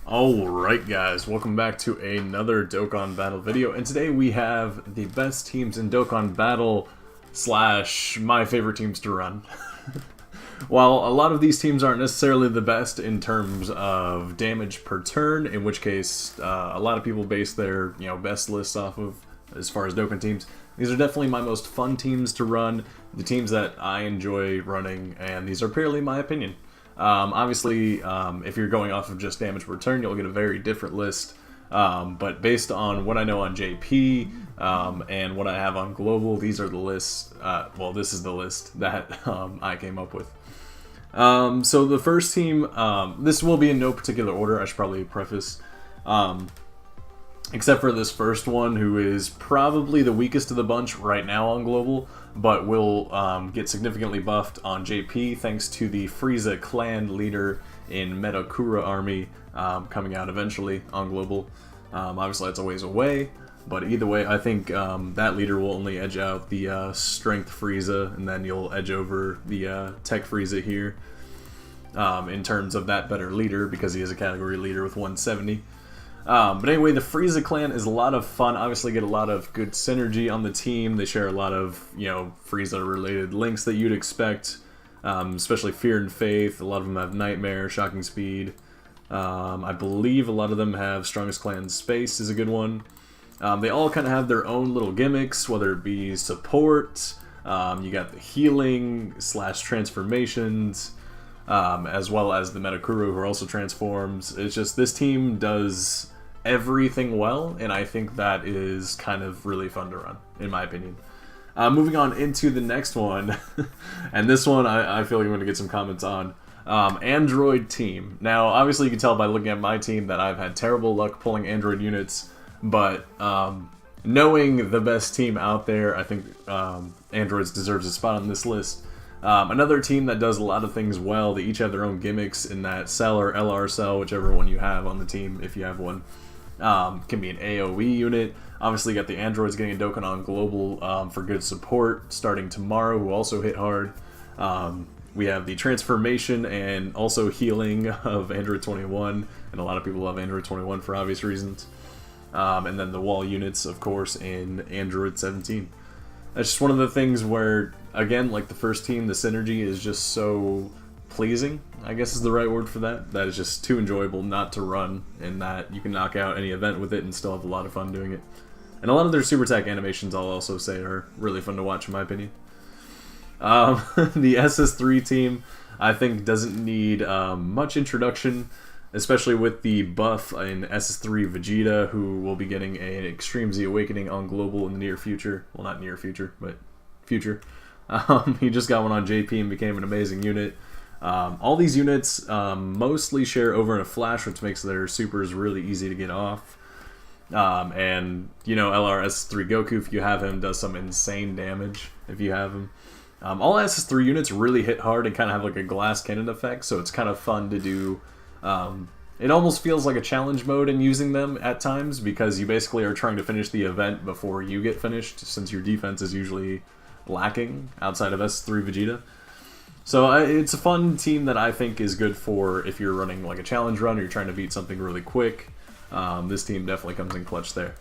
Alright guys, welcome back to another Dokkan Battle video, and today we have the best teams in Dokkan Battle / my favorite teams to run. While a lot of these teams aren't necessarily the best in terms of damage per turn, in which case a lot of people base their best lists off of as far as Dokkan teams, these are definitely my most fun teams to run, the teams that I enjoy running, and these are purely my opinion. Obviously, if you're going off of just damage per turn, you'll get a very different list. But based on what I know on JP and what I have on Global, these are the lists. Well, this is the list that I came up with. So the first team, this will be in no particular order. I should probably preface. Except for this first one, who is probably the weakest of the bunch right now on Global, but will get significantly buffed on JP thanks to the Frieza clan leader in Metakura Army coming out eventually on Global. Obviously that's a ways away, but either way, I think that leader will only edge out the Strength Frieza, and then you'll edge over the Tech Frieza here in terms of that better leader, because he is a category leader with 170. But anyway, the Frieza clan is a lot of fun. Obviously get a lot of good synergy on the team. They share a lot of, Frieza related links that you'd expect, especially Fear and Faith. A lot of them have Nightmare, Shocking Speed. I believe a lot of them have Strongest Clan Space is a good one. They all kind of have their own little gimmicks, whether it be support, you got the healing / transformations, as well as the Metakuru, who are also transforms. It's just, this team does everything well, and I think that is kind of really fun to run, in my opinion. Moving on into the next one, and this one I feel like I'm going to get some comments on. Android team. Now, obviously you can tell by looking at my team that I've had terrible luck pulling Android units, but knowing the best team out there, I think Androids deserves a spot on this list. Another team that does a lot of things well, they each have their own gimmicks in that cell or LR cell, whichever one you have on the team, if you have one. Can be an AoE unit. Obviously you got the androids getting a Dokkan on Global for good support starting tomorrow, who also hit hard. We have the transformation and also healing of Android 21, and a lot of people love Android 21 for obvious reasons. And then the wall units, of course, in Android 17. That's just one of the things where, again, like the first team, the synergy is just so pleasing, I guess is the right word for that. That is just too enjoyable not to run, and that you can knock out any event with it and still have a lot of fun doing it. And a lot of their super attack animations, I'll also say, are really fun to watch in my opinion. The SS3 team, I think, doesn't need much introduction, especially with the buff in SS3 Vegeta, who will be getting an Extreme Z Awakening on Global in the near future. Well, not near future, but future. He just got one on JP and became an amazing unit. All these units mostly share over in a flash, which makes their supers really easy to get off. And, LRS3 Goku, if you have him, does some insane damage if you have him. All SS3 units really hit hard and kind of have like a glass cannon effect, so it's kind of fun to do. It almost feels like a challenge mode in using them at times, because you basically are trying to finish the event before you get finished, since your defense is usually lacking outside of S3 Vegeta. So it's a fun team that I think is good for if you're running like a challenge run or you're trying to beat something really quick. This team definitely comes in clutch there.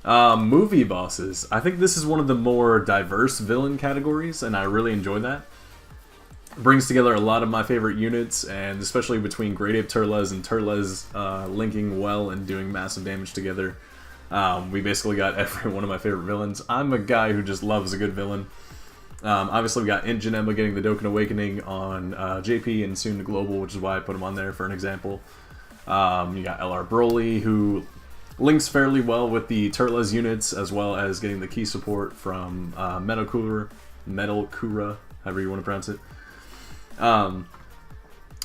Movie bosses. I think this is one of the more diverse villain categories, and I really enjoy that. It brings together a lot of my favorite units, and especially between Great Ape Turles and Turles linking well and doing massive damage together. We basically got every one of my favorite villains. I'm a guy who just loves a good villain. Obviously we got Int Janemba getting the Dokkan Awakening on JP and soon to Global, which is why I put him on there for an example. You got LR Broly, who links fairly well with the Turles units, as well as getting the key support from Metalkura, however you want to pronounce it. I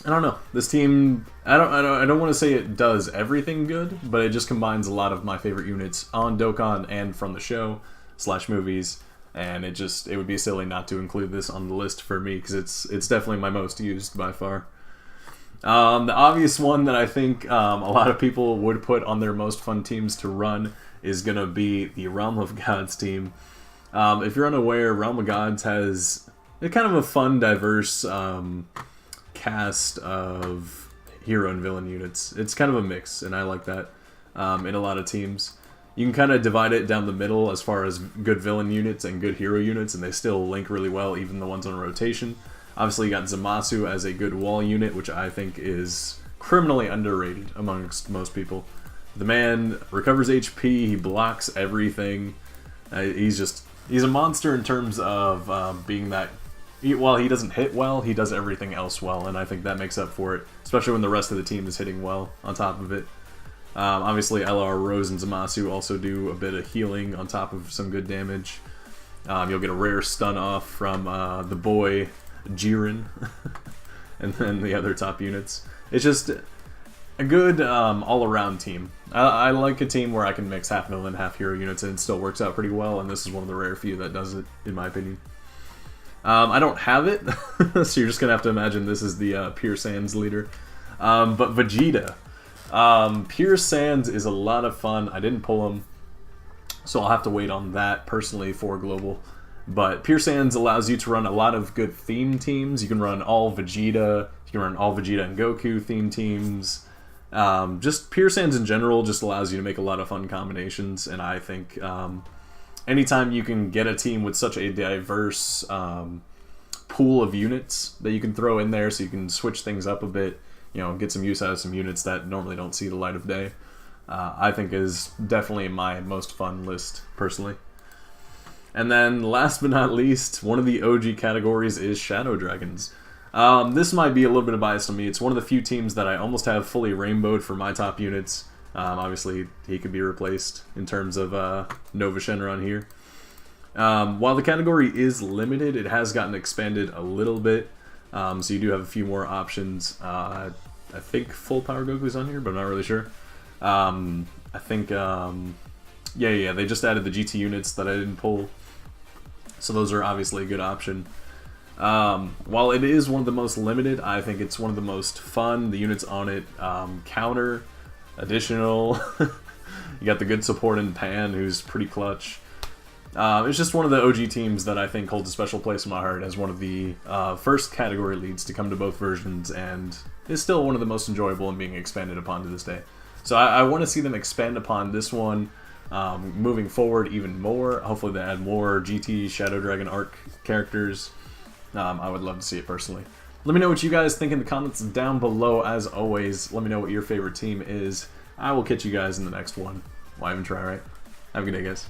don't know. This team, I don't want to say it does everything good, but it just combines a lot of my favorite units on Dokkan and from the show / movies, and it would be silly not to include this on the list for me, because it's definitely my most used by far. The obvious one that I think a lot of people would put on their most fun teams to run is going to be the Realm of Gods team. If you're unaware, Realm of Gods has kind of a fun, diverse cast of hero and villain units. It's kind of a mix, and I like that in a lot of teams. You can kind of divide it down the middle as far as good villain units and good hero units, and they still link really well, even the ones on rotation. Obviously, you got Zamasu as a good wall unit, which I think is criminally underrated amongst most people. The man recovers HP, he blocks everything. He's a monster in terms of being that. While he doesn't hit well, he does everything else well, and I think that makes up for it, especially when the rest of the team is hitting well on top of it. Obviously, LR, Rose, and Zamasu also do a bit of healing on top of some good damage. You'll get a rare stun off from the boy Jiren, and then the other top units. It's just a good all-around team. I like a team where I can mix half villain, half hero units, and it still works out pretty well, and this is one of the rare few that does it, in my opinion. I don't have it, so you're just going to have to imagine this is the Pure Sands leader. But Vegeta. Pure Sands is a lot of fun. I didn't pull him, so I'll have to wait on that personally for Global. But Pure Sands allows you to run a lot of good theme teams. You can run all Vegeta. You can run all Vegeta and Goku theme teams. Just Pure Sands in general just allows you to make a lot of fun combinations, and I think anytime you can get a team with such a diverse pool of units that you can throw in there so you can switch things up a bit, you know, get some use out of some units that normally don't see the light of day, I think is definitely my most fun list, personally. And then, last but not least, one of the OG categories is Shadow Dragons. This might be a little bit of bias to me. It's one of the few teams that I almost have fully rainbowed for my top units. Obviously, he could be replaced in terms of Nova Shenron here. While the category is limited, it has gotten expanded a little bit. So you do have a few more options. I think Full Power Goku's on here, but I'm not really sure. I think, yeah, they just added the GT units that I didn't pull. So those are obviously a good option. While it is one of the most limited, I think it's one of the most fun. The units on it counter, additional. You got the good support in Pan, who's pretty clutch. It's just one of the OG teams that I think holds a special place in my heart as one of the first category leads to come to both versions, and is still one of the most enjoyable and being expanded upon to this day. So I want to see them expand upon this one moving forward even more. Hopefully they add more GT Shadow Dragon arc characters. I would love to see it personally. Let me know what you guys think in the comments down below. As always, let me know what your favorite team is. I will catch you guys in the next one. YTRI, right? Have a good day, guys.